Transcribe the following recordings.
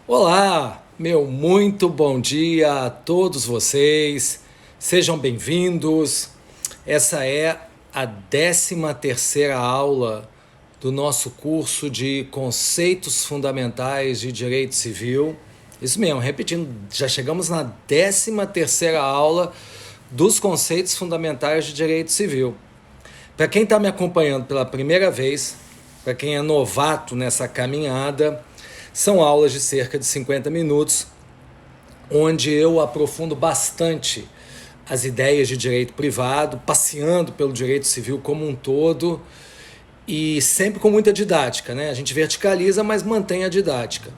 Olá, meu muito bom dia a todos vocês. Sejam bem-vindos. Essa é a 13ª aula do nosso curso de Conceitos Fundamentais de Direito Civil. Isso mesmo, repetindo, já chegamos na 13ª aula dos Conceitos Fundamentais de Direito Civil. Para quem está me acompanhando pela primeira vez, para quem é novato nessa caminhada, são aulas de cerca de 50 minutos, onde eu aprofundo bastante as ideias de direito privado, passeando pelo direito civil como um todo, e sempre com muita didática, né? A gente verticaliza, mas mantém a didática.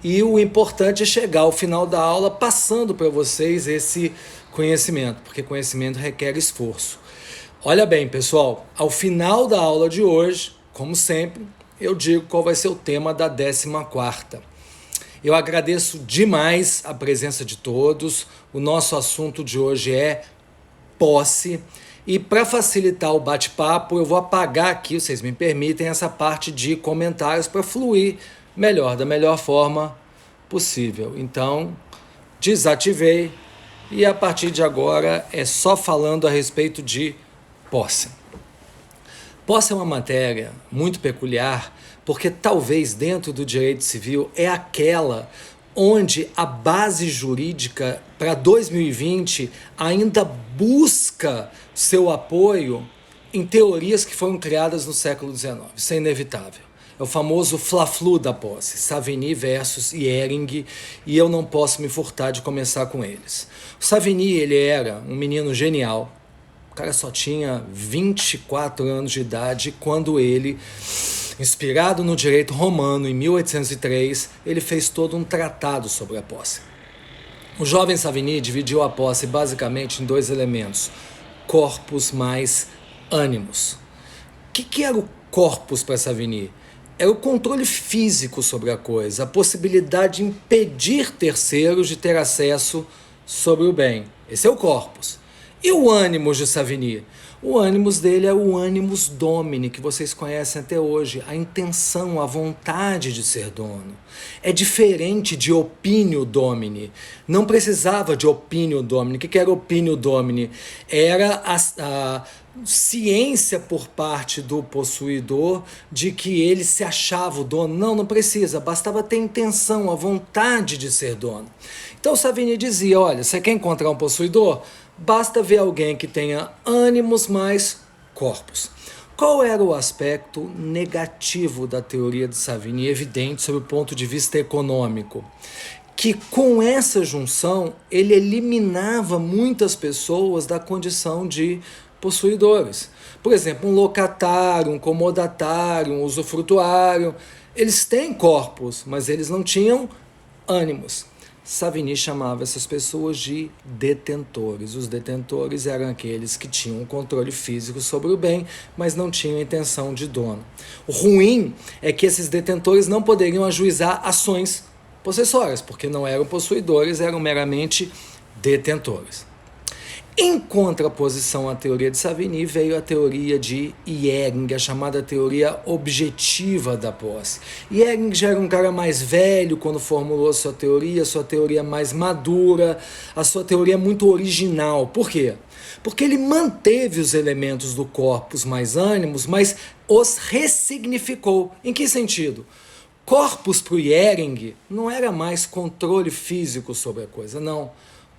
E o importante é chegar ao final da aula passando para vocês esse conhecimento, porque conhecimento requer esforço. Olha bem, pessoal, ao final da aula de hoje, como sempre, eu digo qual vai ser o tema da 14ª. Eu agradeço demais a presença de todos. O nosso assunto de hoje é posse. E para facilitar o bate-papo, eu vou apagar aqui, vocês me permitem, essa parte de comentários para fluir melhor, da melhor forma possível. Então, desativei e a partir de agora é só falando a respeito de posse. Posse é uma matéria muito peculiar, porque talvez dentro do direito civil é aquela onde a base jurídica para 2020 ainda busca seu apoio em teorias que foram criadas no século XIX. Isso é inevitável. É o famoso fla-flu da posse, Savigny versus Hering, e eu não posso me furtar de começar com eles. O Savigny, ele era um menino genial. O cara só tinha 24 anos de idade quando ele, inspirado no direito romano em 1803, ele fez todo um tratado sobre a posse. O jovem Savigny dividiu a posse basicamente em dois elementos, corpus mais animus. O que era o corpus para Savigny? Era o controle físico sobre a coisa, a possibilidade de impedir terceiros de ter acesso sobre o bem. Esse é o corpus. E o ânimos de Savigny? O ânimos dele é o animus domini, que vocês conhecem até hoje, a intenção, a vontade de ser dono. É diferente de opinio domini. Não precisava de opinio domini. O que era opinio domini? Era a ciência por parte do possuidor de que ele se achava o dono. Não precisa, bastava ter intenção, a vontade de ser dono. Então Savigny dizia, olha, você quer encontrar um possuidor? Basta ver alguém que tenha ânimos mais corpus. Qual era o aspecto negativo da teoria de Savigny, evidente sob o ponto de vista econômico? Que com essa junção ele eliminava muitas pessoas da condição de possuidores. Por exemplo, um locatário, um comodatário, um usufrutuário, eles têm corpos, mas eles não tinham ânimos. Savigny chamava essas pessoas de detentores. Os detentores eram aqueles que tinham controle físico sobre o bem, mas não tinham intenção de dono. O ruim é que esses detentores não poderiam ajuizar ações possessórias, porque não eram possuidores, eram meramente detentores. Em contraposição à teoria de Savigny, veio a teoria de Hering, a chamada teoria objetiva da posse. Hering já era um cara mais velho quando formulou sua teoria mais madura, a sua teoria muito original. Por quê? Porque ele manteve os elementos do corpus mais ânimos, mas os ressignificou. Em que sentido? Corpus para o Hering não era mais controle físico sobre a coisa, não.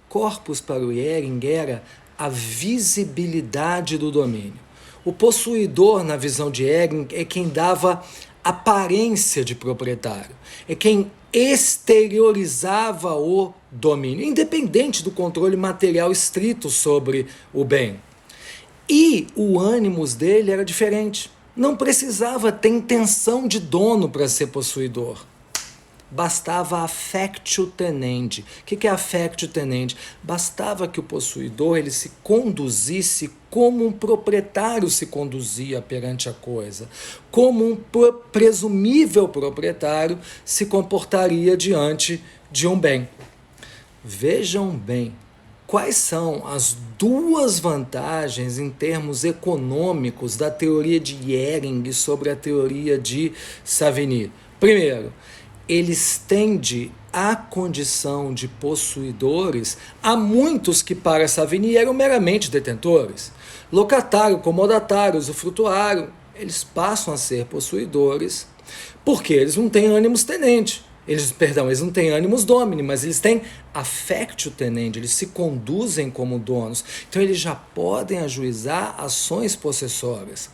Corpus para o Hering era a visibilidade do domínio. O possuidor, na visão de Hering, é quem dava aparência de proprietário, é quem exteriorizava o domínio, independente do controle material estrito sobre o bem. E o ânimos dele era diferente. Não precisava ter intenção de dono para ser possuidor. Bastava affectio tenendi. O que é affectio tenendi? Bastava que o possuidor ele se conduzisse como um proprietário se conduzia perante a coisa, como um presumível proprietário se comportaria diante de um bem. Vejam bem, quais são as duas vantagens em termos econômicos da teoria de Hering sobre a teoria de Savigny? Primeiro, ele estende a condição de possuidores a muitos que para Savigny eram meramente detentores. Locatário, comodatário, usufrutuário, eles passam a ser possuidores porque eles não têm ânimos tenente. Eles não têm ânimos domini, mas eles têm affectio tenendi, eles se conduzem como donos. Então eles já podem ajuizar ações possessórias.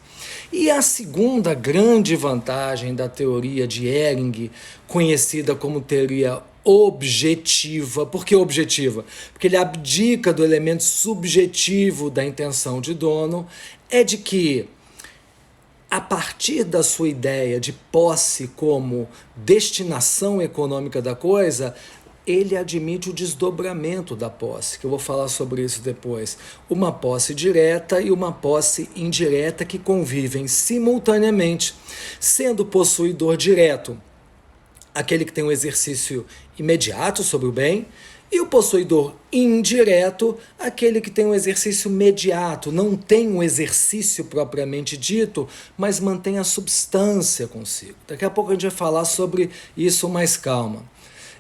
E a segunda grande vantagem da teoria de Hering, conhecida como teoria objetiva. Por que objetiva? Porque ele abdica do elemento subjetivo da intenção de dono, é de que, a partir da sua ideia de posse como destinação econômica da coisa, ele admite o desdobramento da posse, que eu vou falar sobre isso depois. Uma posse direta e uma posse indireta que convivem simultaneamente, sendo possuidor direto aquele que tem um exercício imediato sobre o bem, e o possuidor indireto, aquele que tem um exercício mediato, não tem um exercício propriamente dito, mas mantém a substância consigo. Daqui a pouco a gente vai falar sobre isso mais calma.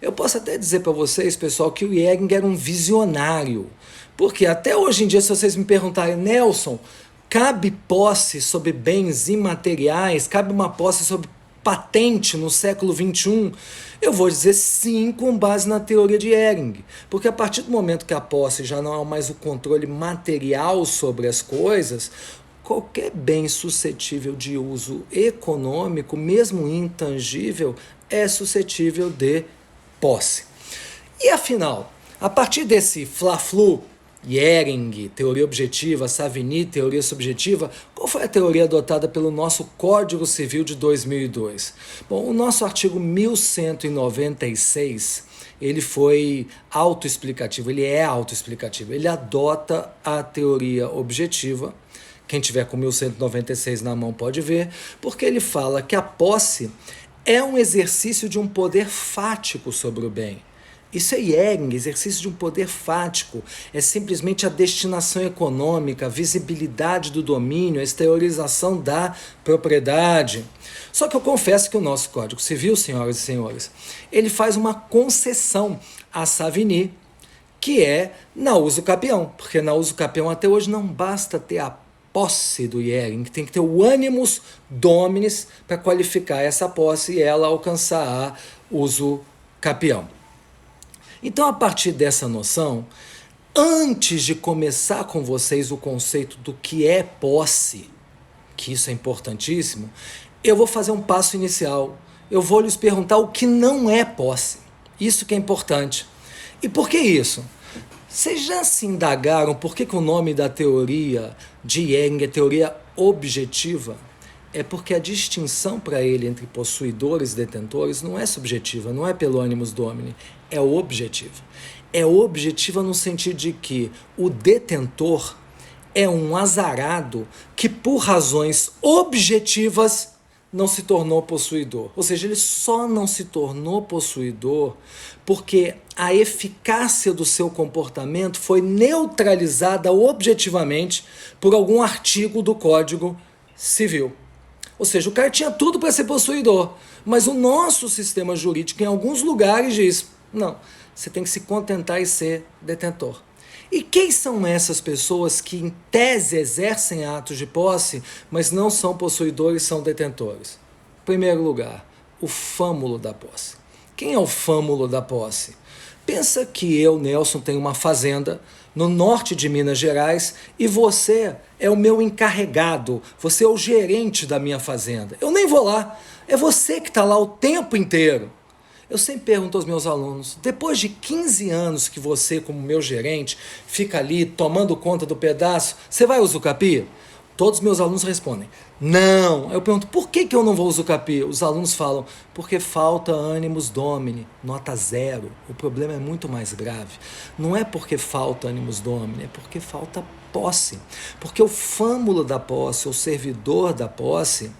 Eu posso até dizer para vocês, pessoal, que o Hering era um visionário, porque até hoje em dia, se vocês me perguntarem, Nelson, cabe posse sobre bens imateriais, cabe uma posse sobre patente no século XXI, eu vou dizer sim, com base na teoria de Hering, porque a partir do momento que a posse já não é mais o controle material sobre as coisas, qualquer bem suscetível de uso econômico, mesmo intangível, é suscetível de posse. E afinal, a partir desse fla-flu, Hering, teoria objetiva, Savigny, teoria subjetiva, qual foi a teoria adotada pelo nosso Código Civil de 2002? Bom, o nosso artigo 1196, ele foi autoexplicativo, ele é autoexplicativo, ele adota a teoria objetiva, quem tiver com 1196 na mão pode ver, porque ele fala que a posse é um exercício de um poder fático sobre o bem. Isso é Hering, exercício de um poder fático, é simplesmente a destinação econômica, a visibilidade do domínio, a exteriorização da propriedade. Só que eu confesso que o nosso Código Civil, senhoras e senhores, ele faz uma concessão a Savigny, que é na uso capião, porque na uso capião até hoje não basta ter a posse do Hering, tem que ter o animus dominis para qualificar essa posse e ela alcançar a uso capião. Então, a partir dessa noção, antes de começar com vocês o conceito do que é posse, que isso é importantíssimo, eu vou fazer um passo inicial. Eu vou lhes perguntar o que não é posse. Isso que é importante. E por que isso? Vocês já se indagaram por que o nome da teoria de Hering é teoria objetiva? É porque a distinção para ele entre possuidores e detentores não é subjetiva, não é pelo animus domini, é objetiva. É objetiva no sentido de que o detentor é um azarado que, por razões objetivas, não se tornou possuidor. Ou seja, ele só não se tornou possuidor porque a eficácia do seu comportamento foi neutralizada objetivamente por algum artigo do Código Civil. Ou seja, o cara tinha tudo para ser possuidor, mas o nosso sistema jurídico em alguns lugares diz, não, você tem que se contentar e ser detentor. E quem são essas pessoas que em tese exercem atos de posse, mas não são possuidores, são detentores? Em primeiro lugar, o fâmulo da posse. Quem é o fâmulo da posse? Pensa que eu, Nelson, tenho uma fazenda no norte de Minas Gerais e você é o meu encarregado, você é o gerente da minha fazenda. Eu nem vou lá, é você que está lá o tempo inteiro. Eu sempre pergunto aos meus alunos, depois de 15 anos que você, como meu gerente, fica ali tomando conta do pedaço, você vai usucapi? Todos os meus alunos respondem, não. Eu pergunto, por que eu não vou usucapi? Os alunos falam, porque falta animus domini, nota 0. O problema é muito mais grave. Não é porque falta animus domini, é porque falta posse. Porque o fâmulo da posse, o servidor da posse,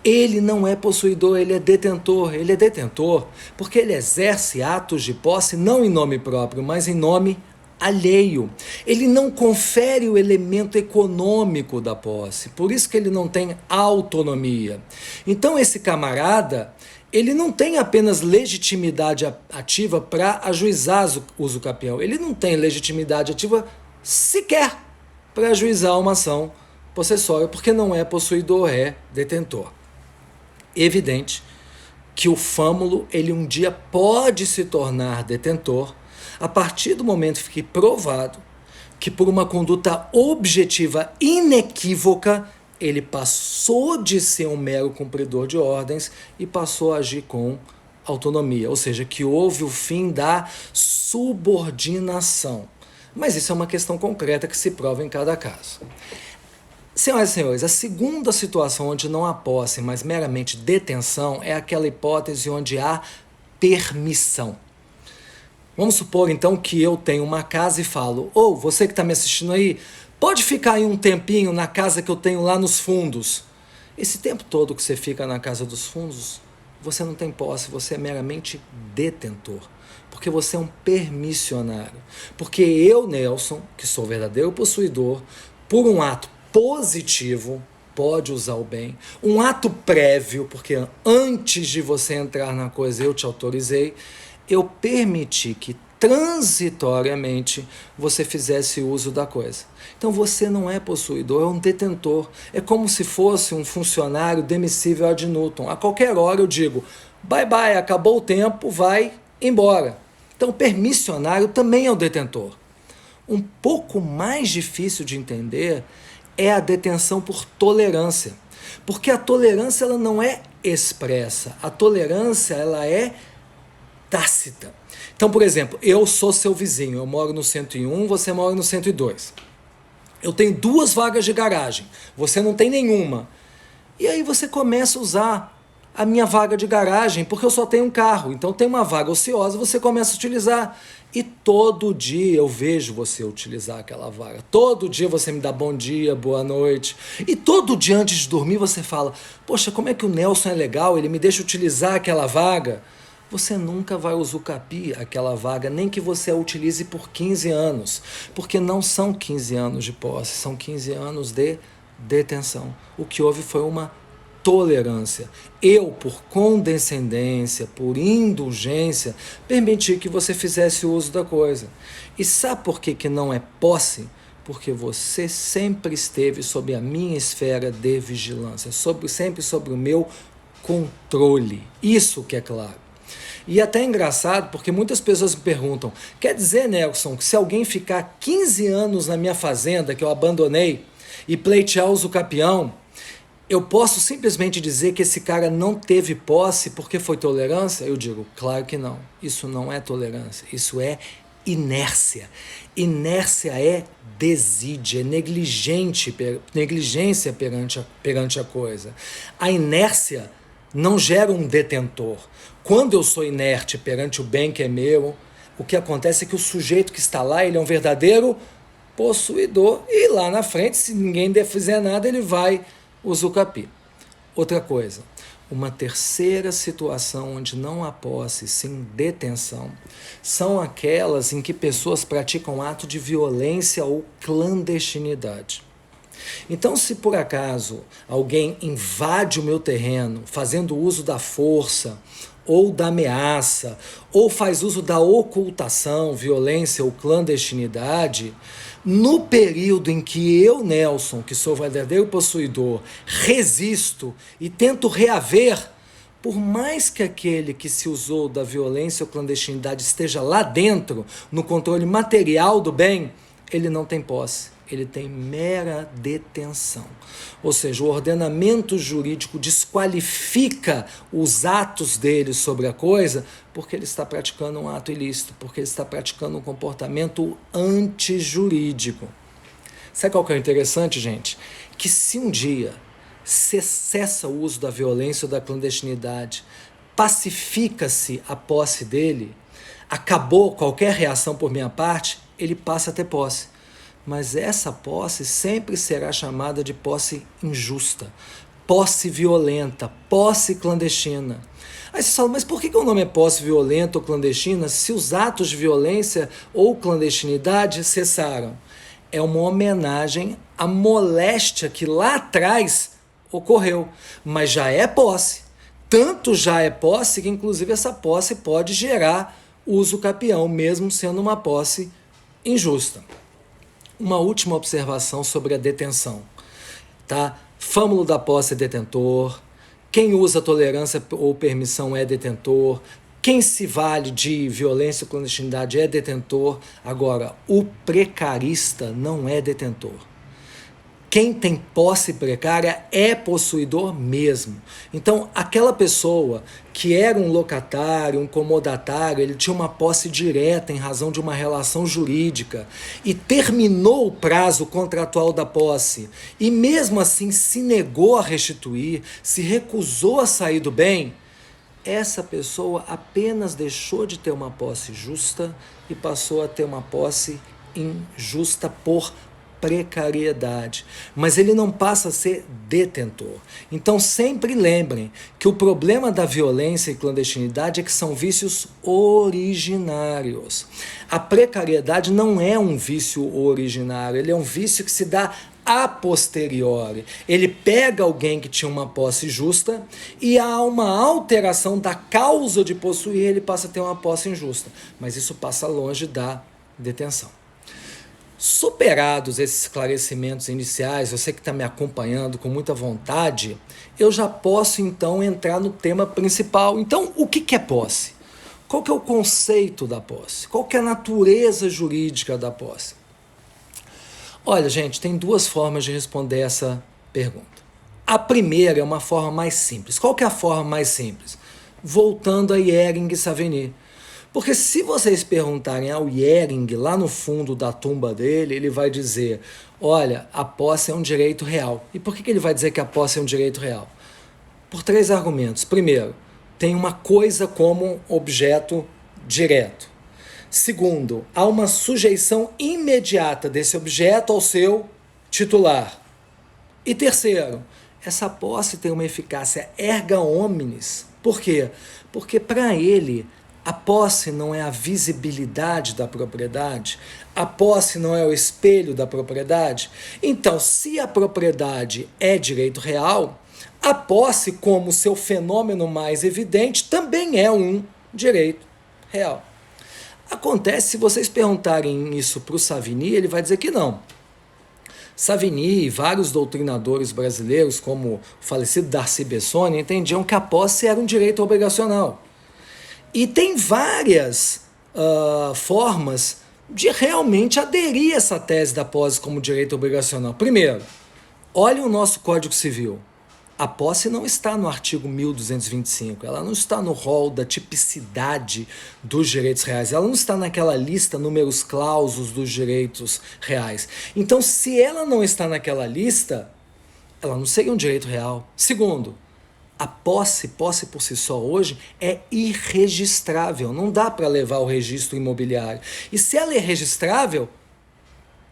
ele não é possuidor, ele é detentor. Ele é detentor porque ele exerce atos de posse não em nome próprio, mas em nome alheio. Ele não confere o elemento econômico da posse, por isso que ele não tem autonomia. Então esse camarada, ele não tem apenas legitimidade ativa para ajuizar o usucapião, ele não tem legitimidade ativa sequer para ajuizar uma ação possessória, porque não é possuidor, é detentor. Evidente que o fâmulo, ele um dia pode se tornar detentor a partir do momento que fique provado que por uma conduta objetiva inequívoca ele passou de ser um mero cumpridor de ordens e passou a agir com autonomia, ou seja, que houve o fim da subordinação. Mas isso é uma questão concreta que se prova em cada caso. Senhoras e senhores, a segunda situação onde não há posse, mas meramente detenção, é aquela hipótese onde há permissão. Vamos supor, então, que eu tenho uma casa e falo: você que está me assistindo aí, pode ficar aí um tempinho na casa que eu tenho lá nos fundos. Esse tempo todo que você fica na casa dos fundos, você não tem posse, você é meramente detentor. Porque você é um permissionário. Porque eu, Nelson, que sou verdadeiro possuidor, por um ato positivo, pode usar o bem, um ato prévio, porque antes de você entrar na coisa eu te autorizei, eu permiti que transitoriamente você fizesse uso da coisa. Então você não é possuidor, é um detentor. É como se fosse um funcionário demissível ad nutum. A qualquer hora eu digo: bye bye, acabou o tempo, vai embora. Então permissionário também é o detentor. Um pouco mais difícil de entender é a detenção por tolerância. Porque a tolerância ela não é expressa, a tolerância ela é tácita. Então, por exemplo, eu sou seu vizinho, eu moro no 101, você mora no 102. Eu tenho 2 vagas de garagem, você não tem nenhuma. E aí você começa a usar a minha vaga de garagem, porque eu só tenho um carro. Então tem uma vaga ociosa, você começa a utilizar. E todo dia eu vejo você utilizar aquela vaga. Todo dia você me dá bom dia, boa noite. E todo dia antes de dormir você fala: poxa, como é que o Nelson é legal, ele me deixa utilizar aquela vaga. Você nunca vai usucapir aquela vaga, nem que você a utilize por 15 anos. Porque não são 15 anos de posse, são 15 anos de detenção. O que houve foi uma tolerância. Eu, por condescendência, por indulgência, permiti que você fizesse uso da coisa. E sabe por que não é posse? Porque você sempre esteve sob a minha esfera de vigilância, sempre sob o meu controle. Isso que é claro. E até é engraçado, porque muitas pessoas me perguntam: quer dizer, Nelson, que se alguém ficar 15 anos na minha fazenda, que eu abandonei, e pleitear o usucapião, eu posso simplesmente dizer que esse cara não teve posse porque foi tolerância? Eu digo: claro que não. Isso não é tolerância, isso é inércia. Inércia é desídia, é negligência perante a coisa. A inércia não gera um detentor. Quando eu sou inerte perante o bem que é meu, o que acontece é que o sujeito que está lá, ele é um verdadeiro possuidor, e lá na frente, se ninguém fizer nada, ele vai usucapir. Outra coisa, uma terceira situação onde não há posse, sim detenção, são aquelas em que pessoas praticam ato de violência ou clandestinidade. Então, se por acaso alguém invade o meu terreno fazendo uso da força ou da ameaça, ou faz uso da ocultação, violência ou clandestinidade, no período em que eu, Nelson, que sou verdadeiro possuidor, resisto e tento reaver, por mais que aquele que se usou da violência ou clandestinidade esteja lá dentro, no controle material do bem, ele não tem posse, ele tem mera detenção. Ou seja, o ordenamento jurídico desqualifica os atos dele sobre a coisa porque ele está praticando um ato ilícito, porque ele está praticando um comportamento antijurídico. Sabe qual que é o interessante, gente? Que se um dia cessa o uso da violência ou da clandestinidade, pacifica-se a posse dele, acabou qualquer reação por minha parte, ele passa a ter posse. Mas essa posse sempre será chamada de posse injusta, posse violenta, posse clandestina. Aí você fala, mas por que o nome é posse violenta ou clandestina se os atos de violência ou clandestinidade cessaram? É uma homenagem à moléstia que lá atrás ocorreu, mas já é posse. Tanto já é posse que, inclusive, essa posse pode gerar uso capião, mesmo sendo uma posse injusta. Uma última observação sobre a detenção. Tá? Fâmulo da posse é detentor, quem usa tolerância ou permissão é detentor, quem se vale de violência ou clandestinidade é detentor. Agora, o precarista não é detentor. Quem tem posse precária é possuidor mesmo. Então, aquela pessoa que era um locatário, um comodatário, ele tinha uma posse direta em razão de uma relação jurídica e terminou o prazo contratual da posse e mesmo assim se negou a restituir, se recusou a sair do bem, essa pessoa apenas deixou de ter uma posse justa e passou a ter uma posse injusta por precariedade, mas ele não passa a ser detentor. Então sempre lembrem que o problema da violência e clandestinidade é que são vícios originários. A precariedade não é um vício originário, ele é um vício que se dá a posteriori. Ele pega alguém que tinha uma posse justa e há uma alteração da causa de possuir, ele passa a ter uma posse injusta, mas isso passa longe da detenção. Superados esses esclarecimentos iniciais, você que está me acompanhando com muita vontade, eu já posso então entrar no tema principal. Então, o que é posse? Qual que é o conceito da posse? Qual que é a natureza jurídica da posse? Olha, gente, tem duas formas de responder essa pergunta. A primeira é uma forma mais simples. Qual que é a forma mais simples? Voltando a Hering e Savigny. Porque se vocês perguntarem ao Hering, lá no fundo da tumba dele, ele vai dizer, olha, a posse é um direito real. E por que ele vai dizer que a posse é um direito real? Por três argumentos. Primeiro, tem uma coisa como objeto direto. Segundo, há uma sujeição imediata desse objeto ao seu titular. E terceiro, essa posse tem uma eficácia erga omnes. Por quê? Porque para ele, a posse não é a visibilidade da propriedade, a posse não é o espelho da propriedade. Então, se a propriedade é direito real, a posse, como seu fenômeno mais evidente, também é um direito real. Acontece, se vocês perguntarem isso para o Savigny, ele vai dizer que não. Savigny e vários doutrinadores brasileiros, como o falecido Darcy Bessone, entendiam que a posse era um direito obrigacional. E tem várias formas de realmente aderir a essa tese da posse como direito obrigacional. Primeiro, olhe o nosso Código Civil. A posse não está no artigo 1225, ela não está no rol da tipicidade dos direitos reais, ela não está naquela lista numerus clausus dos direitos reais. Então, se ela não está naquela lista, ela não seria um direito real. Segundo, a posse por si só hoje é irregistrável, não dá para levar o registro imobiliário. E se ela é registrável,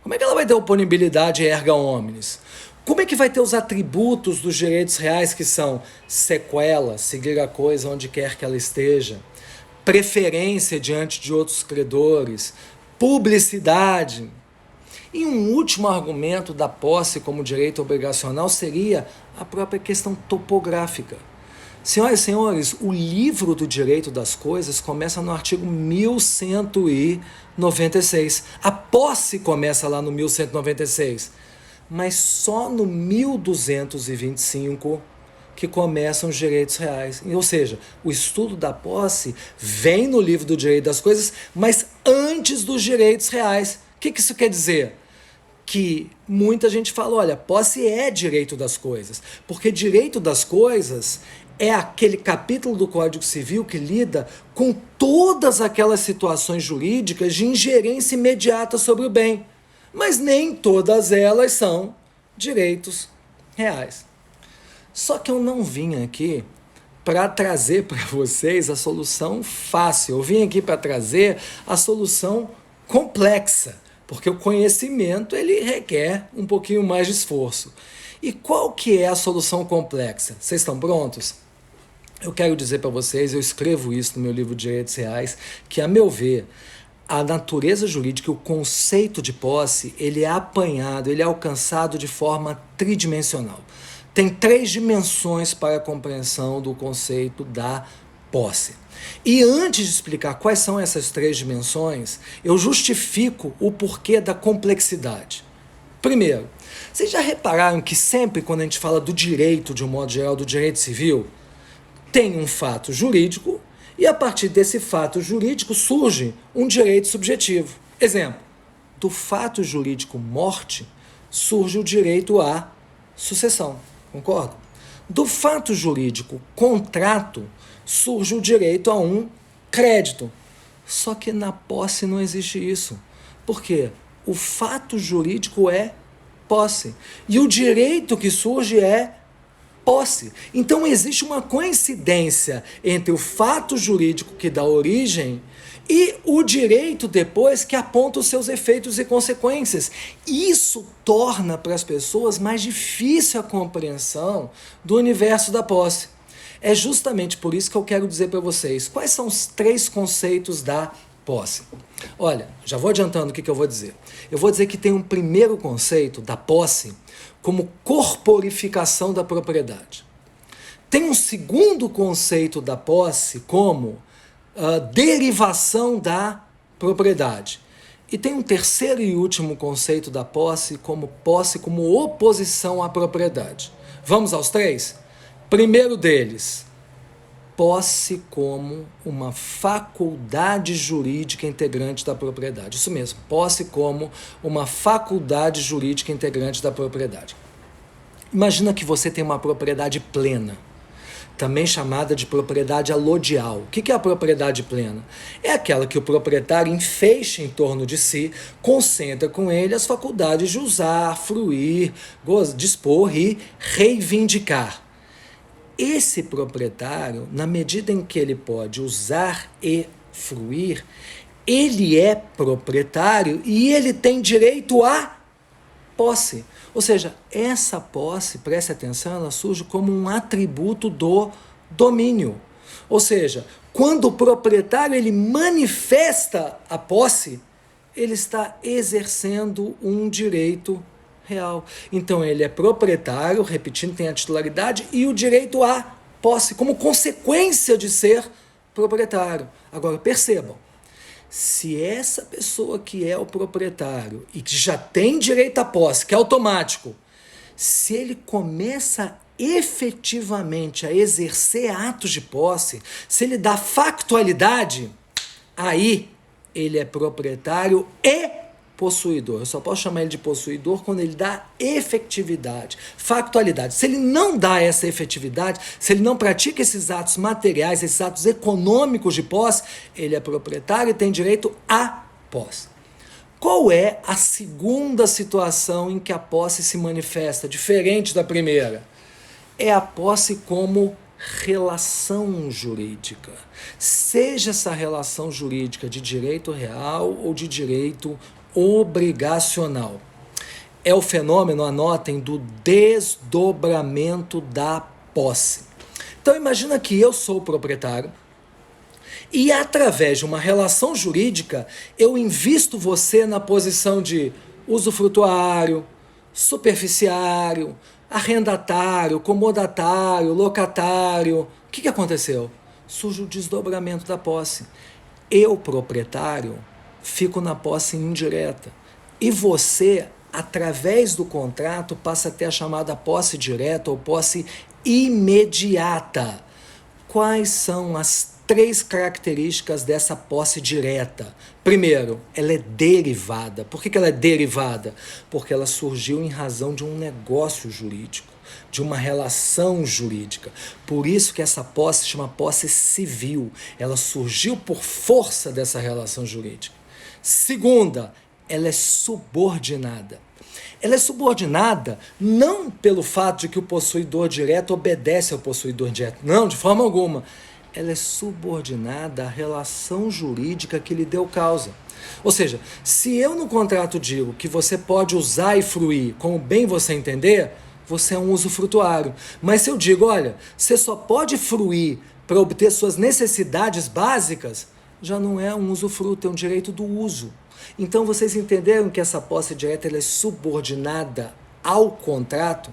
como é que ela vai ter oponibilidade erga omnes? Como é que vai ter os atributos dos direitos reais que são sequela, seguir a coisa onde quer que ela esteja, preferência diante de outros credores, publicidade? E um último argumento da posse como direito obrigacional seria a própria questão topográfica. Senhoras e senhores, o livro do direito das coisas começa no artigo 1196. A posse começa lá no 1196. Mas só no 1225 que começam os direitos reais. Ou seja, o estudo da posse vem no livro do direito das coisas, mas antes dos direitos reais. O que isso quer dizer? Que muita gente fala, olha, posse é direito das coisas, porque direito das coisas é aquele capítulo do Código Civil que lida com todas aquelas situações jurídicas de ingerência imediata sobre o bem, mas nem todas elas são direitos reais. Só que eu não vim aqui para trazer para vocês a solução fácil, eu vim aqui para trazer a solução complexa, porque o conhecimento ele requer um pouquinho mais de esforço. E qual que é a solução complexa? Vocês estão prontos? Eu quero dizer para vocês, eu escrevo isso no meu livro Direitos Reais, que, a meu ver, a natureza jurídica, o conceito de posse, ele é apanhado, ele é alcançado de forma tridimensional. Tem 3 dimensões para a compreensão do conceito da posse. E antes de explicar quais são essas 3 dimensões, eu justifico o porquê da complexidade. Primeiro, vocês já repararam que sempre quando a gente fala do direito, de um modo geral, do direito civil, tem um fato jurídico e a partir desse fato jurídico surge um direito subjetivo. Exemplo, do fato jurídico morte surge o direito à sucessão, concorda? Do fato jurídico contrato surge o direito a um crédito. Só que na posse não existe isso. Por quê? O fato jurídico é posse e o direito que surge é posse. Então existe uma coincidência entre o fato jurídico que dá origem e o direito depois que aponta os seus efeitos e consequências. Isso torna para as pessoas mais difícil a compreensão do universo da posse. É justamente por isso que eu quero dizer para vocês quais são os 3 conceitos da posse. Olha, já vou adiantando o que eu vou dizer. Eu vou dizer que tem um primeiro conceito da posse como corporificação da propriedade. Tem um segundo conceito da posse como derivação da propriedade. E tem um terceiro e último conceito da posse como oposição à propriedade. Vamos aos 3? Primeiro deles, posse como uma faculdade jurídica integrante da propriedade. Isso mesmo, posse como uma faculdade jurídica integrante da propriedade. Imagina que você tem uma propriedade plena, também chamada de propriedade alodial. O que é a propriedade plena? É aquela que o proprietário enfeixa em torno de si, concentra com ele as faculdades de usar, fruir, dispor e reivindicar. Esse proprietário, na medida em que ele pode usar e fruir, ele é proprietário e ele tem direito à posse. Ou seja, essa posse, preste atenção, ela surge como um atributo do domínio. Ou seja, quando o proprietário ele manifesta a posse, ele está exercendo um direito real. Então ele é proprietário, repetindo, tem a titularidade e o direito à posse, como consequência de ser proprietário. Agora percebam, se essa pessoa que é o proprietário e que já tem direito à posse, que é automático, se ele começa efetivamente a exercer atos de posse, se ele dá factualidade, aí ele é proprietário e possuidor. Eu só posso chamar ele de possuidor quando ele dá efetividade, factualidade. Se ele não dá essa efetividade, se ele não pratica esses atos materiais, esses atos econômicos de posse, ele é proprietário e tem direito à posse. Qual é a segunda situação em que a posse se manifesta, diferente da primeira? É a posse como relação jurídica. Seja essa relação jurídica de direito real ou de direito obrigacional. É o fenômeno, anotem, do desdobramento da posse. Então imagina que eu sou o proprietário e através de uma relação jurídica eu invisto você na posição de usufrutuário, superficiário, arrendatário, comodatário, locatário. O que aconteceu? Surge o desdobramento da posse. Eu, proprietário, fico na posse indireta. E você, através do contrato, passa a ter a chamada posse direta ou posse imediata. Quais são as 3 características dessa posse direta? Primeiro, ela é derivada. Por que ela é derivada? Porque ela surgiu em razão de um negócio jurídico, de uma relação jurídica. Por isso que essa posse se chama posse civil. Ela surgiu por força dessa relação jurídica. Segunda, ela é subordinada. Ela é subordinada não pelo fato de que o possuidor direto obedece ao possuidor indireto. Não, de forma alguma. Ela é subordinada à relação jurídica que lhe deu causa. Ou seja, se eu no contrato digo que você pode usar e fruir como bem você entender, você é um usufrutuário. Mas se eu digo, olha, você só pode fruir para obter suas necessidades básicas, já não é um usufruto, é um direito do uso. Então vocês entenderam que essa posse direta ela é subordinada ao contrato?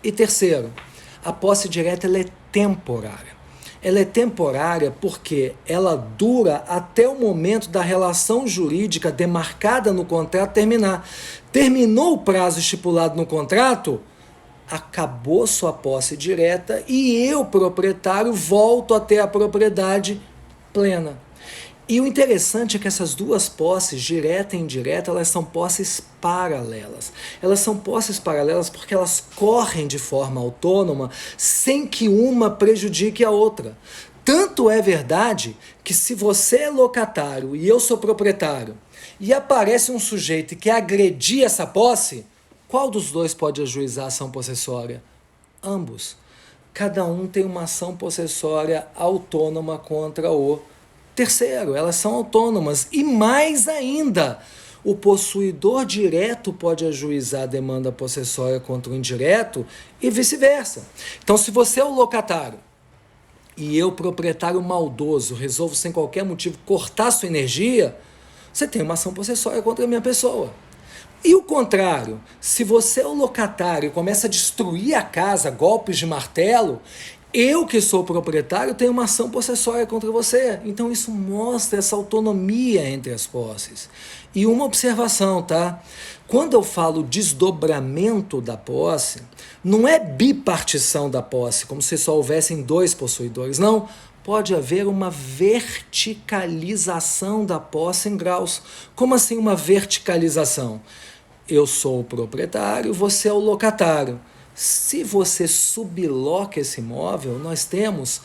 E terceiro, a posse direta ela é temporária. Ela é temporária porque ela dura até o momento da relação jurídica demarcada no contrato terminar. Terminou o prazo estipulado no contrato, acabou sua posse direta e eu, proprietário, volto a ter a propriedade plena. E o interessante é que essas duas posses, direta e indireta, elas são posses paralelas. Elas são posses paralelas porque elas correm de forma autônoma sem que uma prejudique a outra. Tanto é verdade que se você é locatário e eu sou proprietário e aparece um sujeito que agredir essa posse, qual dos dois pode ajuizar a ação possessória? Ambos. Cada um tem uma ação possessória autônoma contra o terceiro, elas são autônomas. E mais ainda, o possuidor direto pode ajuizar a demanda possessória contra o indireto e vice-versa. Então, se você é o locatário e eu, proprietário maldoso, resolvo sem qualquer motivo cortar sua energia, você tem uma ação possessória contra a minha pessoa. E o contrário, se você é o locatário e começa a destruir a casa, golpes de martelo, eu que sou proprietário tenho uma ação possessória contra você. Então isso mostra essa autonomia entre as posses. E uma observação, tá? Quando eu falo desdobramento da posse, não é bipartição da posse, como se só houvessem dois possuidores, não. Pode haver uma verticalização da posse em graus. Como assim uma verticalização? Eu sou o proprietário, você é o locatário. Se você subloca esse imóvel, nós temos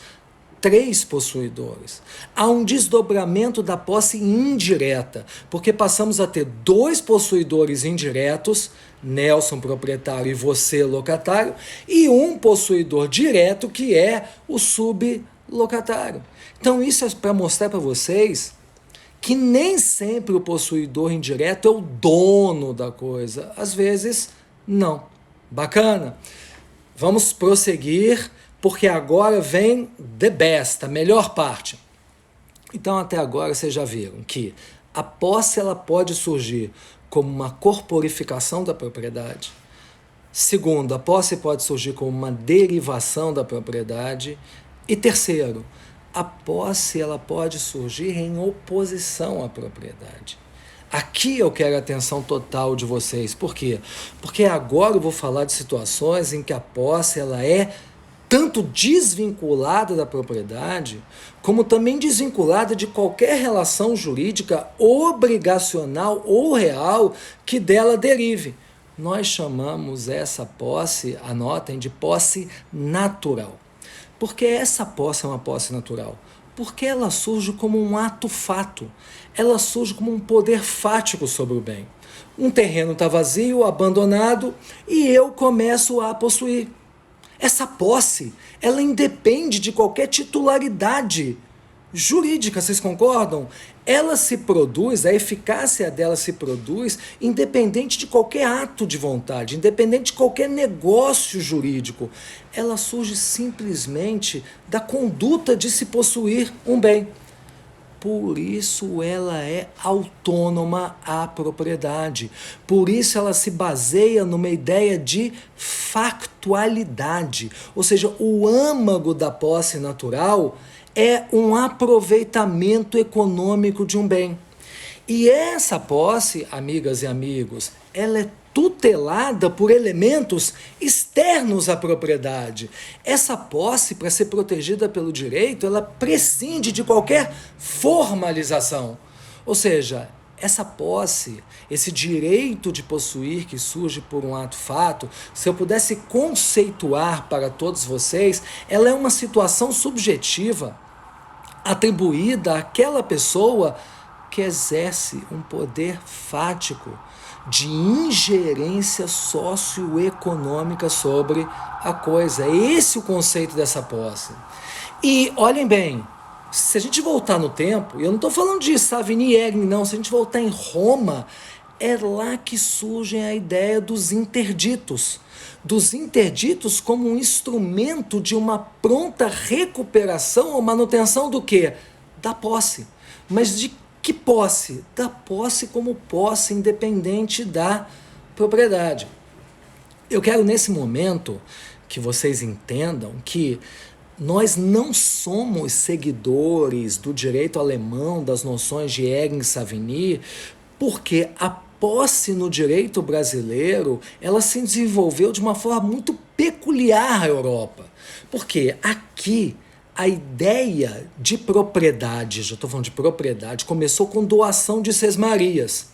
3 possuidores. Há um desdobramento da posse indireta, porque passamos a ter 2 possuidores indiretos, Nelson, proprietário, e você, locatário, e um possuidor direto, que é o sublocatário. Então isso é para mostrar para vocês que nem sempre o possuidor indireto é o dono da coisa. Às vezes, não. Bacana? Vamos prosseguir, porque agora vem the best, a melhor parte. Então, até agora, vocês já viram que a posse ela pode surgir como uma corporificação da propriedade. Segundo, a posse pode surgir como uma derivação da propriedade. E terceiro, a posse ela pode surgir em oposição à propriedade. Aqui eu quero a atenção total de vocês. Por quê? Porque agora eu vou falar de situações em que a posse ela é tanto desvinculada da propriedade, como também desvinculada de qualquer relação jurídica obrigacional ou real que dela derive. Nós chamamos essa posse, anotem, de posse natural. Por que essa posse é uma posse natural? Porque ela surge como um ato-fato, ela surge como um poder fático sobre o bem. Um terreno está vazio, abandonado, e eu começo a possuir. Essa posse, ela independe de qualquer titularidade jurídica, vocês concordam? Ela se produz, a eficácia dela se produz independente de qualquer ato de vontade, independente de qualquer negócio jurídico. Ela surge simplesmente da conduta de se possuir um bem. Por isso ela é autônoma à propriedade. Por isso ela se baseia numa ideia de factualidade. Ou seja, o âmago da posse natural é um aproveitamento econômico de um bem. E essa posse, amigas e amigos, ela é tutelada por elementos externos à propriedade. Essa posse, para ser protegida pelo direito, ela prescinde de qualquer formalização. Ou seja, essa posse, esse direito de possuir que surge por um ato-fato, se eu pudesse conceituar para todos vocês, ela é uma situação subjetiva atribuída àquela pessoa que exerce um poder fático de ingerência socioeconômica sobre a coisa. É esse o conceito dessa posse. E olhem bem, se a gente voltar no tempo, eu não estou falando de Savigny e Egli, não, se a gente voltar em Roma, é lá que surge a ideia dos interditos. Dos interditos como um instrumento de uma pronta recuperação ou manutenção do quê? Da posse. Mas de que posse? Da posse como posse independente da propriedade. Eu quero nesse momento que vocês entendam que nós não somos seguidores do direito alemão, das noções de Hegel e Savigny, porque a posse no direito brasileiro, ela se desenvolveu de uma forma muito peculiar à Europa. Porque aqui a ideia de propriedade, já estou falando de propriedade, começou com doação de sesmarias.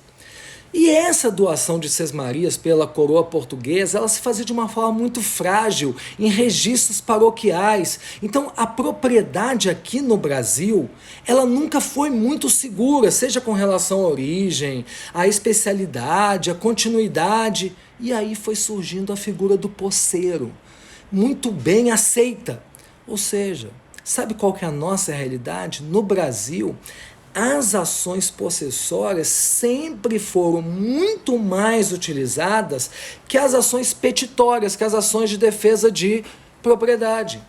E essa doação de sesmarias pela coroa portuguesa, ela se fazia de uma forma muito frágil, em registros paroquiais. Então, a propriedade aqui no Brasil, ela nunca foi muito segura, seja com relação à origem, à especialidade, à continuidade. E aí foi surgindo a figura do posseiro, muito bem aceita. Ou seja, sabe qual que é a nossa realidade? No Brasil, as ações possessórias sempre foram muito mais utilizadas que as ações petitórias, que as ações de defesa de propriedade.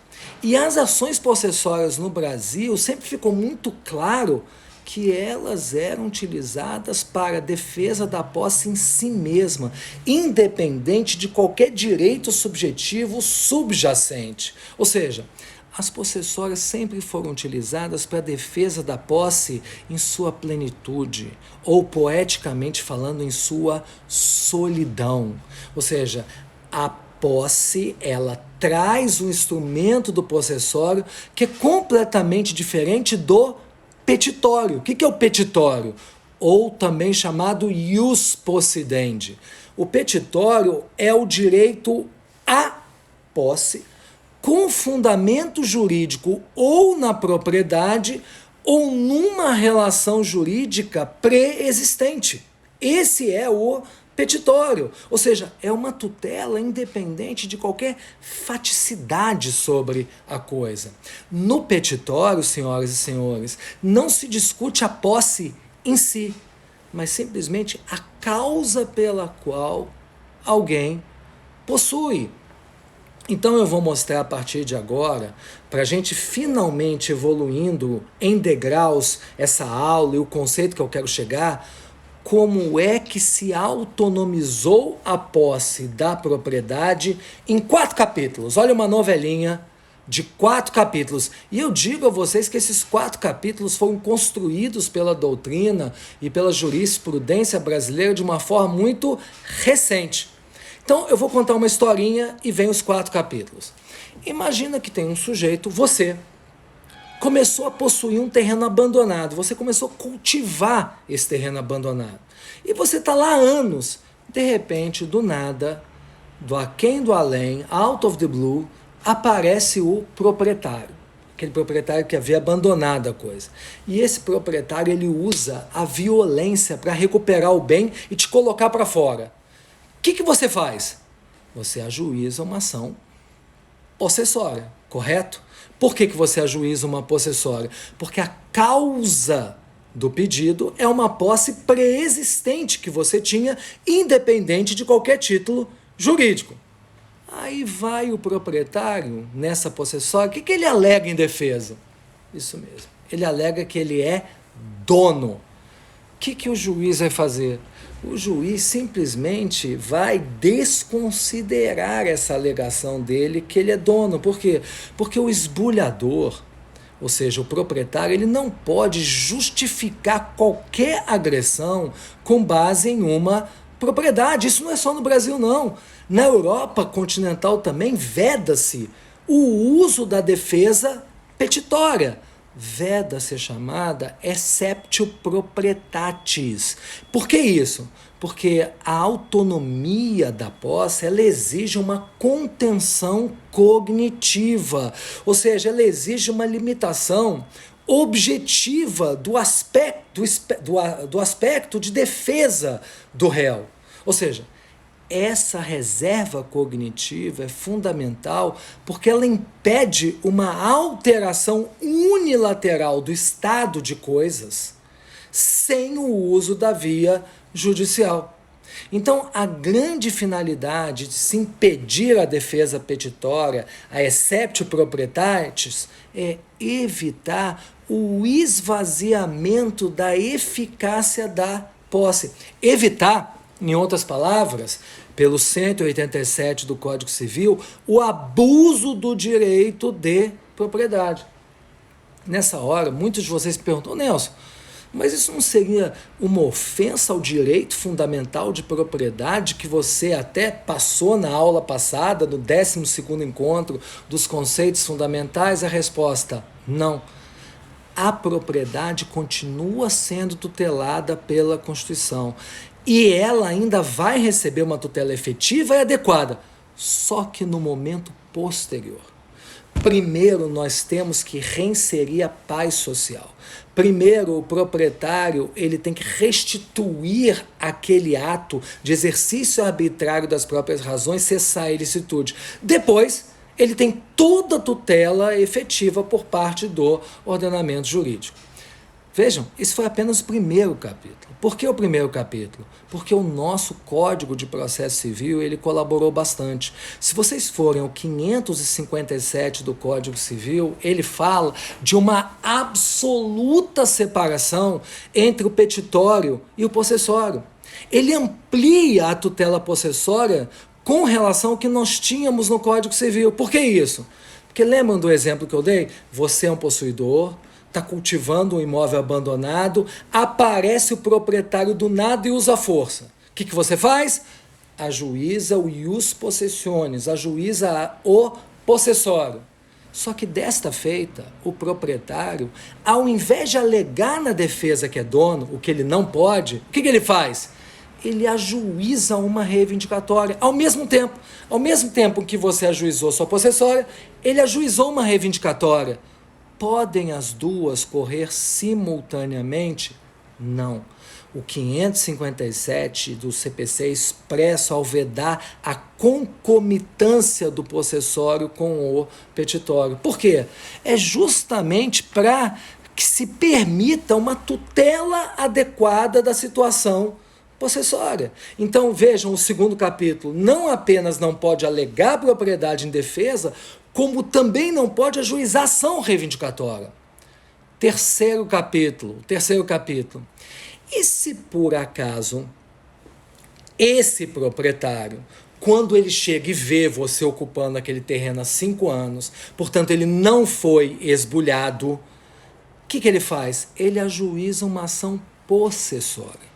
E as ações possessórias no Brasil sempre ficou muito claro que elas eram utilizadas para a defesa da posse em si mesma, independente de qualquer direito subjetivo subjacente. Ou seja, as possessórias sempre foram utilizadas para a defesa da posse em sua plenitude, ou poeticamente falando, em sua solidão. Ou seja, a posse, ela traz um instrumento do possessório que é completamente diferente do petitório. O que é o petitório? Ou também chamado ius possidendi. O petitório é o direito à posse com fundamento jurídico ou na propriedade ou numa relação jurídica pré-existente. Esse é o petitório, ou seja, é uma tutela independente de qualquer faticidade sobre a coisa. No petitório, senhoras e senhores, não se discute a posse em si, mas simplesmente a causa pela qual alguém possui. Então eu vou mostrar a partir de agora, para a gente finalmente evoluindo em degraus essa aula e o conceito que eu quero chegar, como é que se autonomizou a posse da propriedade em 4 capítulos. Olha, uma novelinha de 4 capítulos. E eu digo a vocês que esses 4 capítulos foram construídos pela doutrina e pela jurisprudência brasileira de uma forma muito recente. Então, eu vou contar uma historinha e vem os 4 capítulos. Imagina que tem um sujeito, você, começou a possuir um terreno abandonado, você começou a cultivar esse terreno abandonado. E você está lá há anos, de repente, do nada, do aquém do além, out of the blue, aparece o proprietário. Aquele proprietário que havia abandonado a coisa. E esse proprietário, ele usa a violência para recuperar o bem e te colocar para fora. O que você faz? Você ajuiza uma ação possessória, correto? Por que você ajuiza uma possessória? Porque a causa do pedido é uma posse pré-existente que você tinha, independente de qualquer título jurídico. Aí vai o proprietário nessa possessória, o que ele alega em defesa? Isso mesmo, ele alega que ele é dono. O que o juiz vai fazer? O juiz simplesmente vai desconsiderar essa alegação dele que ele é dono. Por quê? Porque o esbulhador, ou seja, o proprietário, ele não pode justificar qualquer agressão com base em uma propriedade. Isso não é só no Brasil, não. Na Europa continental também veda-se o uso da defesa petitória. Veda-se chamada exceptio proprietatis. Por que isso? Porque a autonomia da posse, ela exige uma contenção cognitiva, ou seja, ela exige uma limitação objetiva do aspecto de defesa do réu. Ou seja, essa reserva cognitiva é fundamental porque ela impede uma alteração unilateral do estado de coisas sem o uso da via judicial. Então, a grande finalidade de se impedir a defesa petitória, a exceptio proprietatis, é evitar o esvaziamento da eficácia da posse. Evitar, em outras palavras, pelo 187 do Código Civil, o abuso do direito de propriedade. Nessa hora, muitos de vocês perguntam, Nelson, mas isso não seria uma ofensa ao direito fundamental de propriedade que você até passou na aula passada, no 12º encontro dos conceitos fundamentais? A resposta, não. A propriedade continua sendo tutelada pela Constituição e ela ainda vai receber uma tutela efetiva e adequada, só que no momento posterior. Primeiro, nós temos que reinserir a paz social. Primeiro, o proprietário ele tem que restituir aquele ato de exercício arbitrário das próprias razões, cessar a ilicitude. Depois, ele tem toda a tutela efetiva por parte do ordenamento jurídico. Vejam, esse foi apenas o primeiro capítulo. Por que o primeiro capítulo? Porque o nosso Código de Processo Civil ele colaborou bastante. Se vocês forem ao 557 do Código Civil, ele fala de uma absoluta separação entre o petitório e o possessório. Ele amplia a tutela possessória com relação ao que nós tínhamos no Código Civil. Por que isso? Porque lembram do exemplo que eu dei? Você é um possuidor, está cultivando um imóvel abandonado, aparece o proprietário do nada e usa a força. O que você faz? Ajuiza o ius possessionis, ajuiza o possessório. Só que desta feita, o proprietário, ao invés de alegar na defesa que é dono, o que ele não pode, o que ele faz? Ele ajuiza uma reivindicatória. Ao mesmo tempo que você ajuizou sua possessória, ele ajuizou uma reivindicatória. Podem as duas correr simultaneamente? Não. O 557 do CPC expressa ao vedar a concomitância do possessório com o petitório. Por quê? É justamente para que se permita uma tutela adequada da situação possessória. Então vejam o segundo capítulo, não apenas não pode alegar propriedade em defesa, como também não pode ajuizar ação reivindicatória. Terceiro capítulo. E se por acaso esse proprietário, quando ele chega e vê você ocupando aquele terreno há 5 anos, portanto ele não foi esbulhado, o que ele faz? Ele ajuiza uma ação possessória.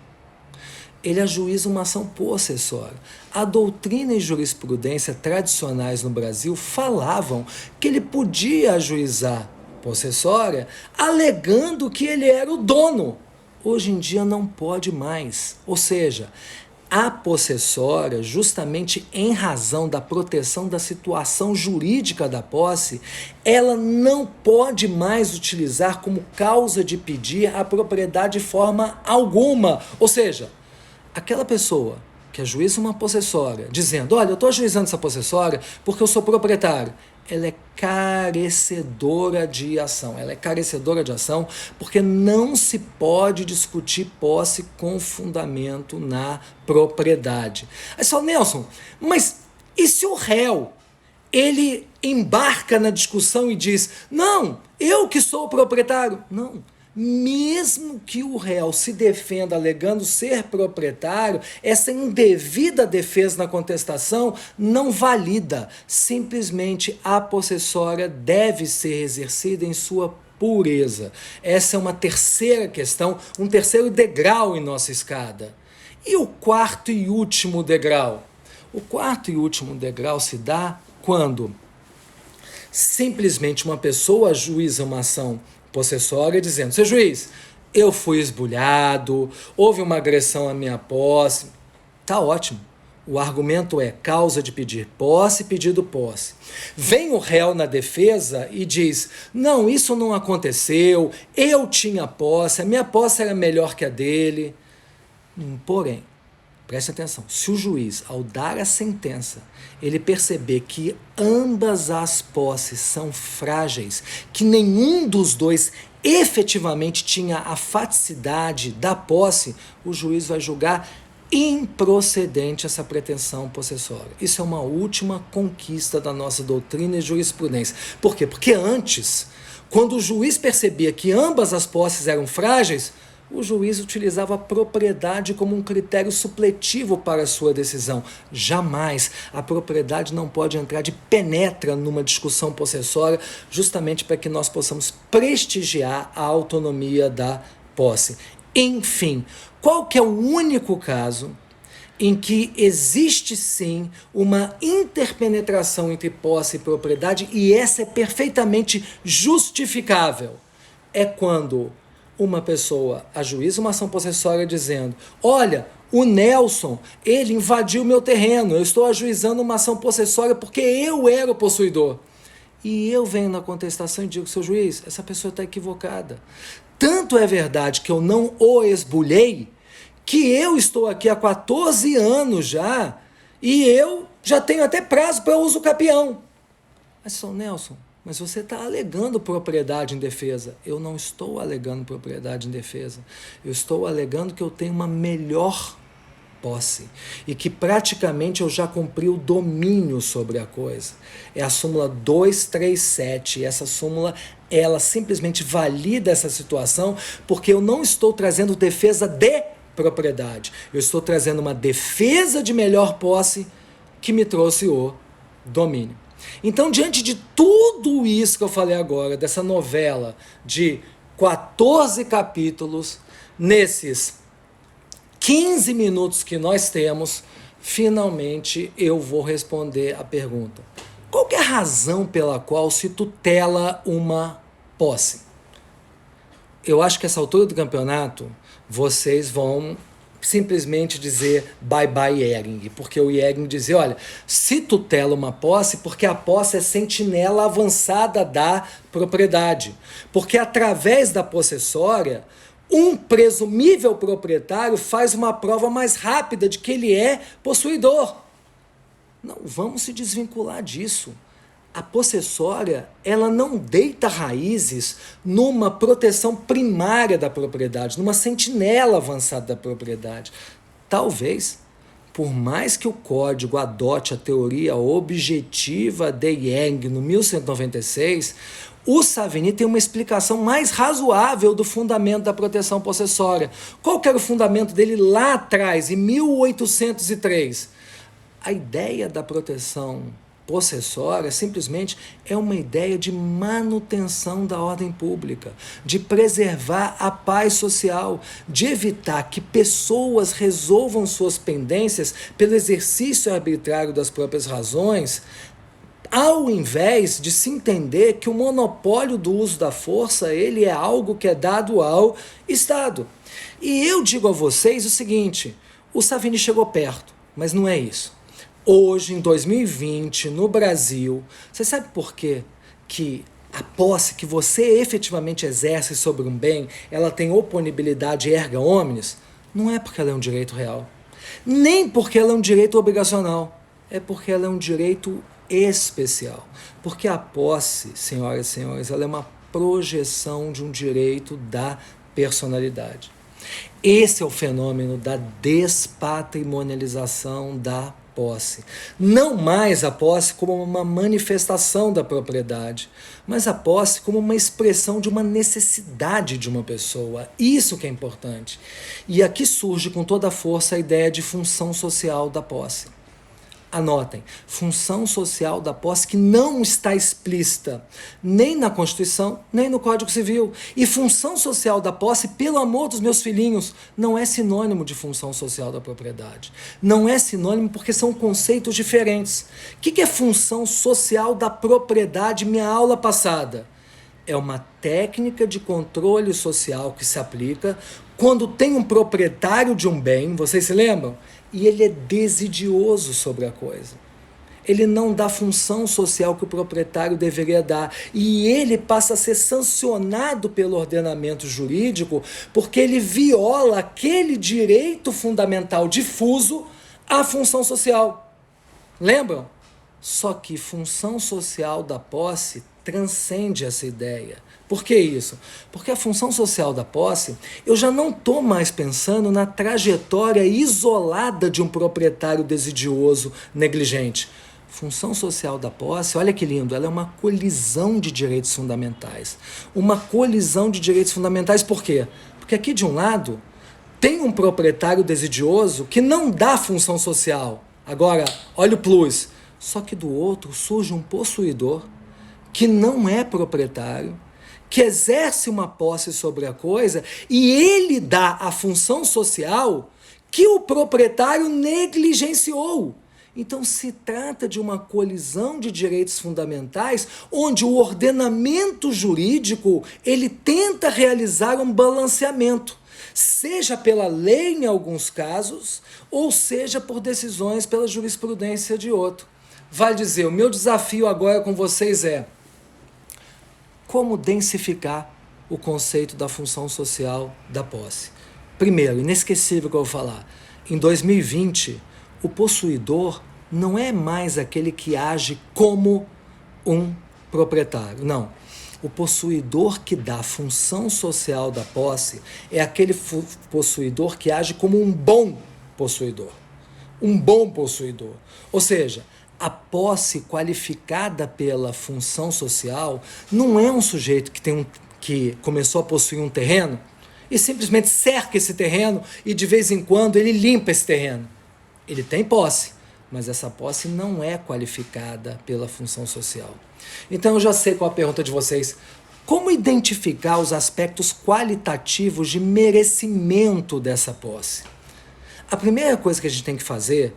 A doutrina e jurisprudência tradicionais no Brasil falavam que ele podia ajuizar possessória alegando que ele era o dono. Hoje em dia não pode mais. Ou seja, a possessória, justamente em razão da proteção da situação jurídica da posse, ela não pode mais utilizar como causa de pedir a propriedade de forma alguma. Ou seja, aquela pessoa que ajuiza uma possessória, dizendo, olha, eu estou ajuizando essa possessória porque eu sou proprietário, ela é carecedora de ação. Porque não se pode discutir posse com fundamento na propriedade. Aí só, Nelson, mas e se o réu, ele embarca na discussão e diz, não, eu que sou o proprietário? Não. Mesmo que o réu se defenda alegando ser proprietário, essa indevida defesa na contestação não valida. Simplesmente a possessória deve ser exercida em sua pureza. Essa é uma terceira questão, um terceiro degrau em nossa escada. E o quarto e último degrau? O quarto e último degrau se dá quando simplesmente uma pessoa ajuiza uma ação possessória dizendo, seu juiz, eu fui esbulhado, houve uma agressão à minha posse. Tá ótimo. O argumento é causa de pedir posse, pedido posse. Vem o réu na defesa e diz, não, isso não aconteceu, eu tinha posse, a minha posse era melhor que a dele. Porém, Preste atenção, se o juiz, ao dar a sentença, ele perceber que ambas as posses são frágeis, que nenhum dos dois efetivamente tinha a faticidade da posse, o juiz vai julgar improcedente essa pretensão possessória. Isso é uma última conquista da nossa doutrina e jurisprudência. Por quê? Porque antes, quando o juiz percebia que ambas as posses eram frágeis, o juiz utilizava a propriedade como um critério supletivo para a sua decisão. Jamais a propriedade não pode entrar de penetra numa discussão possessória, justamente para que nós possamos prestigiar a autonomia da posse. Enfim, qual que é o único caso em que existe sim uma interpenetração entre posse e propriedade, e essa é perfeitamente justificável? É quando uma pessoa ajuiza uma ação possessória dizendo: olha, o Nelson, ele invadiu meu terreno, eu estou ajuizando uma ação possessória porque eu era o possuidor. E eu venho na contestação e digo: seu juiz, essa pessoa está equivocada. Tanto é verdade que eu não o esbulhei, que eu estou aqui há 14 anos já, e eu já tenho até prazo para uso capião. Mas, São Nelson, mas você está alegando propriedade em defesa. Eu não estou alegando propriedade em defesa. Eu estou alegando que eu tenho uma melhor posse e que praticamente eu já cumpri o domínio sobre a coisa. É a súmula 237. E essa súmula, ela simplesmente valida essa situação, porque eu não estou trazendo defesa de propriedade. Eu estou trazendo uma defesa de melhor posse que me trouxe o domínio. Então, diante de tudo isso que eu falei agora, dessa novela de 14 capítulos, nesses 15 minutos que nós temos, finalmente eu vou responder a pergunta: qual que é a razão pela qual se tutela uma posse? Eu acho que essa altura do campeonato, vocês vão simplesmente dizer bye bye Ehring, porque o Ehring dizia: olha, se tutela uma posse, porque a posse é sentinela avançada da propriedade, porque através da possessória, um presumível proprietário faz uma prova mais rápida de que ele é possuidor. Não, vamos se desvincular disso. A possessória, ela não deita raízes numa proteção primária da propriedade, numa sentinela avançada da propriedade. Talvez, por mais que o código adote a teoria objetiva de Yang no 1196, o Savigny tem uma explicação mais razoável do fundamento da proteção possessória. Qual que era o fundamento dele lá atrás, em 1803? A ideia da proteção possessória simplesmente é uma ideia de manutenção da ordem pública, de preservar a paz social, de evitar que pessoas resolvam suas pendências pelo exercício arbitrário das próprias razões, ao invés de se entender que o monopólio do uso da força, ele é algo que é dado ao Estado. E eu digo a vocês o seguinte: o Savigny chegou perto, mas não é isso. Hoje, em 2020, no Brasil, você sabe por quê que a posse que você efetivamente exerce sobre um bem, ela tem oponibilidade erga omnes? Não é porque ela é um direito real, nem porque ela é um direito obrigacional, é porque ela é um direito especial. Porque a posse, senhoras e senhores, ela é uma projeção de um direito da personalidade. Esse é o fenômeno da despatrimonialização da posse. Não mais a posse como uma manifestação da propriedade, mas a posse como uma expressão de uma necessidade de uma pessoa. Isso que é importante. E aqui surge com toda a força a ideia de função social da posse. Anotem, função social da posse que não está explícita nem na Constituição, nem no Código Civil. E função social da posse, pelo amor dos meus filhinhos, não é sinônimo de função social da propriedade. Não é sinônimo porque são conceitos diferentes. O que é função social da propriedade, minha aula passada? É uma técnica de controle social que se aplica quando tem um proprietário de um bem, vocês se lembram? E ele é desidioso sobre a coisa. ele não dá a função social que o proprietário deveria dar. E ele passa a ser sancionado pelo ordenamento jurídico porque ele viola aquele direito fundamental difuso à função social. Lembram? Só que função social da posse transcende essa ideia. Por que isso? Porque a função social da posse, eu já não estou mais pensando na trajetória isolada de um proprietário desidioso, negligente. Função social da posse, olha que lindo, ela é uma colisão de direitos fundamentais. Uma colisão de direitos fundamentais por quê? Porque aqui de um lado tem um proprietário desidioso que não dá função social. Agora, olha o plus. Só que do outro surge um possuidor que não é proprietário, que exerce uma posse sobre a coisa e ele dá a função social que o proprietário negligenciou. Então se trata de uma colisão de direitos fundamentais onde o ordenamento jurídico ele tenta realizar um balanceamento, seja pela lei em alguns casos, ou seja por decisões pela jurisprudência de outro. Vale dizer, o meu desafio agora com vocês é como densificar o conceito da função social da posse. Primeiro, inesquecível que eu vou falar, em 2020, o possuidor não é mais aquele que age como um proprietário, não. O possuidor que dá a função social da posse é aquele possuidor que age como um bom possuidor. Um bom possuidor. Ou seja, a posse qualificada pela função social não é um sujeito que começou a possuir um terreno e simplesmente cerca esse terreno e de vez em quando ele limpa esse terreno. Ele tem posse, mas essa posse não é qualificada pela função social. Então eu já sei qual a pergunta de vocês. Como identificar os aspectos qualitativos de merecimento dessa posse? A primeira coisa que a gente tem que fazer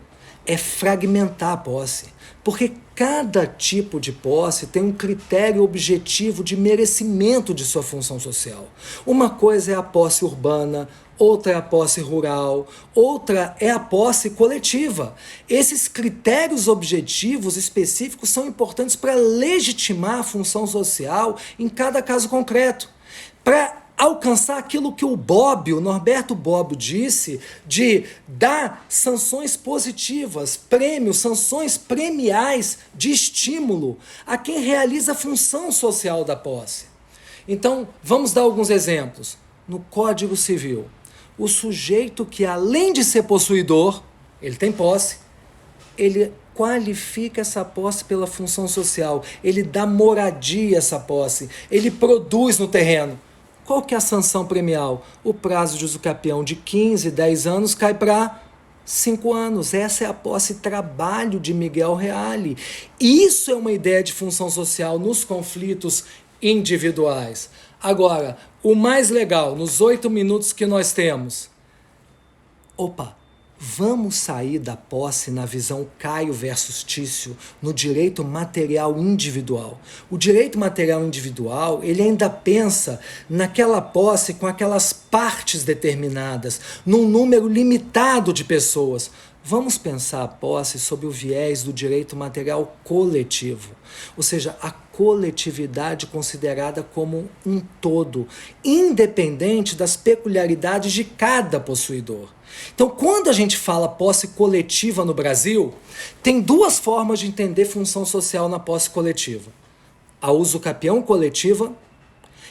é fragmentar a posse, porque cada tipo de posse tem um critério objetivo de merecimento de sua função social. Uma coisa é a posse urbana, outra é a posse rural, outra é a posse coletiva. Esses critérios objetivos específicos são importantes para legitimar a função social em cada caso concreto, para alcançar aquilo que o Norberto Bobbio disse, de dar sanções positivas, prêmios, sanções premiais de estímulo a quem realiza a função social da posse. Então, vamos dar alguns exemplos. No Código Civil, o sujeito que, além de ser possuidor, ele tem posse, ele qualifica essa posse pela função social, ele dá moradia a essa posse, ele produz no terreno. Qual que é a sanção premial? O prazo de uso capião de 15, 10 anos cai para 5 anos. Essa é a posse trabalho de Miguel Reale. Isso é uma ideia de função social nos conflitos individuais. Agora, o mais legal, nos 8 minutos que nós temos. Vamos sair da posse na visão Caio versus Tício, no direito material individual. O direito material individual, ele ainda pensa naquela posse com aquelas partes determinadas, num número limitado de pessoas. Vamos pensar a posse sob o viés do direito material coletivo, ou seja, a coletividade considerada como um todo, independente das peculiaridades de cada possuidor. Então, quando a gente fala posse coletiva no Brasil, tem duas formas de entender função social na posse coletiva. A usucapião coletiva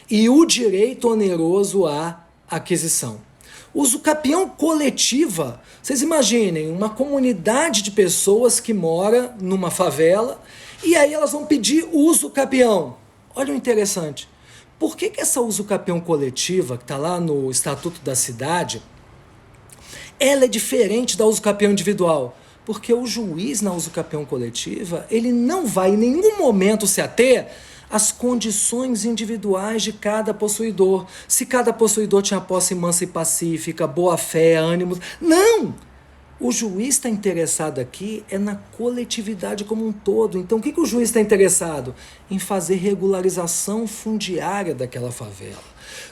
e o direito oneroso à aquisição. Usucapião coletiva, vocês imaginem, uma comunidade de pessoas que mora numa favela e aí elas vão pedir usucapião. Olha o interessante. Por que essa usucapião coletiva, que está lá no Estatuto da Cidade, ela é diferente da usucapião individual? Porque o juiz na usucapião coletiva, ele não vai em nenhum momento se ater às condições individuais de cada possuidor. Se cada possuidor tinha posse mansa e pacífica, boa fé, ânimo. Não! O juiz está interessado aqui é na coletividade como um todo. Então, o que o juiz está interessado? Em fazer regularização fundiária daquela favela.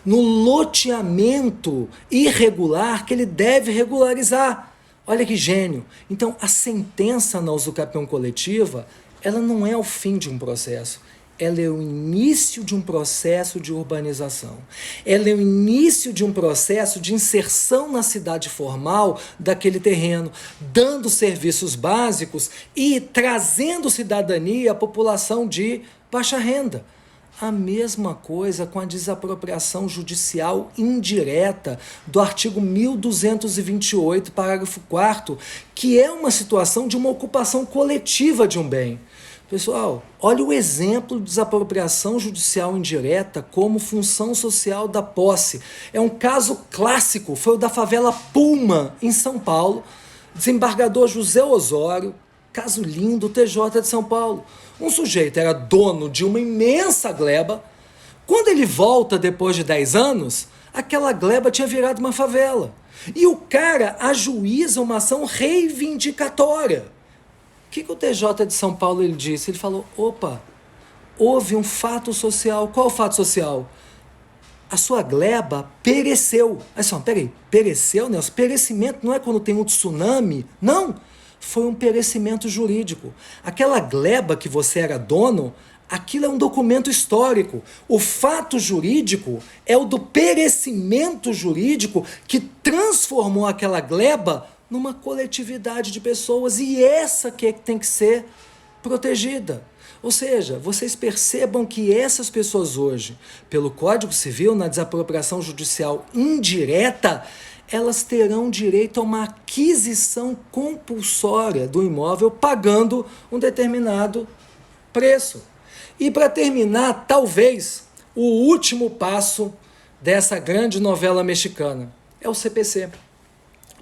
No loteamento irregular que ele deve regularizar. Olha que gênio. Então, a sentença na usucapião coletiva, ela não é o fim de um processo. Ela é o início de um processo de urbanização. Ela é o início de um processo de inserção na cidade formal daquele terreno, dando serviços básicos e trazendo cidadania à população de baixa renda. A mesma coisa com a desapropriação judicial indireta do artigo 1228, parágrafo 4º, que é uma situação de uma ocupação coletiva de um bem. Pessoal, olha o exemplo de desapropriação judicial indireta como função social da posse. É um caso clássico, foi o da favela Pullman, em São Paulo. Desembargador José Osório, caso lindo, TJ de São Paulo. Um sujeito era dono de uma imensa gleba. Quando ele volta depois de 10 anos, aquela gleba tinha virado uma favela. E o cara ajuiza uma ação reivindicatória. O que o TJ de São Paulo ele disse? Ele falou, opa, houve um fato social. Qual o fato social? A sua gleba pereceu. Aí só, peraí, pereceu, Nelson? Perecimento não é quando tem um tsunami? Não, foi um perecimento jurídico. Aquela gleba que você era dono, aquilo é um documento histórico. O fato jurídico é o do perecimento jurídico que transformou aquela gleba numa coletividade de pessoas, e essa que é que tem que ser protegida. Ou seja, vocês percebam que essas pessoas hoje, pelo Código Civil, na desapropriação judicial indireta, elas terão direito a uma aquisição compulsória do imóvel pagando um determinado preço. E para terminar, talvez, o último passo dessa grande novela mexicana é o CPC.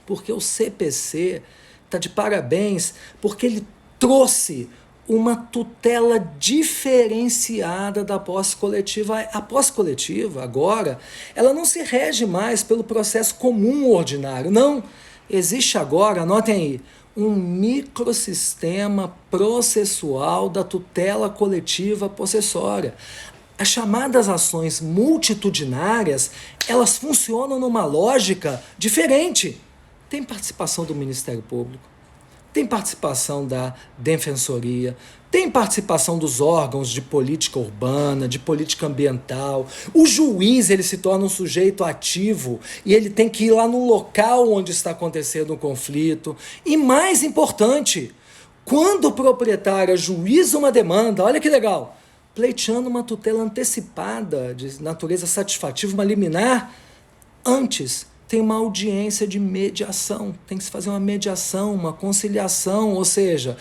Porque o CPC está de parabéns, porque ele trouxe uma tutela diferenciada da posse coletiva. A posse coletiva, agora, ela não se rege mais pelo processo comum ordinário, não. Existe agora, anotem aí, um microsistema processual da tutela coletiva possessória. As chamadas ações multitudinárias, elas funcionam numa lógica diferente. Tem participação do Ministério Público, tem participação da Defensoria, tem participação dos órgãos de política urbana, de política ambiental. O juiz, ele se torna um sujeito ativo e ele tem que ir lá no local onde está acontecendo o conflito. E mais importante, quando o proprietário ajuiza uma demanda, olha que legal, pleiteando uma tutela antecipada de natureza satisfativa, uma liminar, antes tem uma audiência de mediação, tem que se fazer uma mediação, uma conciliação, ou seja,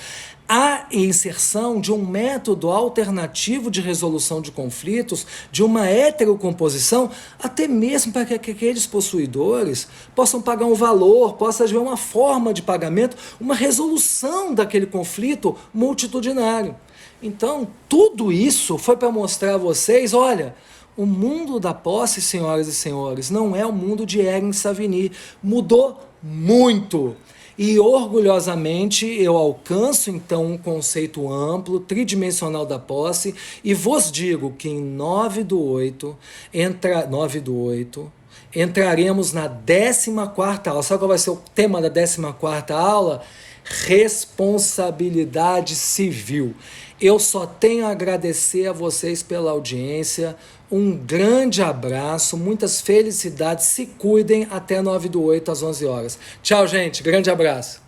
a inserção de um método alternativo de resolução de conflitos, de uma heterocomposição, até mesmo para que aqueles possuidores possam pagar um valor, possa haver uma forma de pagamento, uma resolução daquele conflito multitudinário. Então, tudo isso foi para mostrar a vocês, olha, o mundo da posse, senhoras e senhores, não é o mundo de Erin Savigny. Mudou muito. E orgulhosamente eu alcanço então um conceito amplo, tridimensional da posse, e vos digo que em 9/8 entraremos na 14ª aula. Sabe qual vai ser o tema da 14ª aula? Responsabilidade civil. Eu só tenho a agradecer a vocês pela audiência. Um grande abraço, muitas felicidades, se cuidem até 9/8 às 11 horas. Tchau, gente, grande abraço.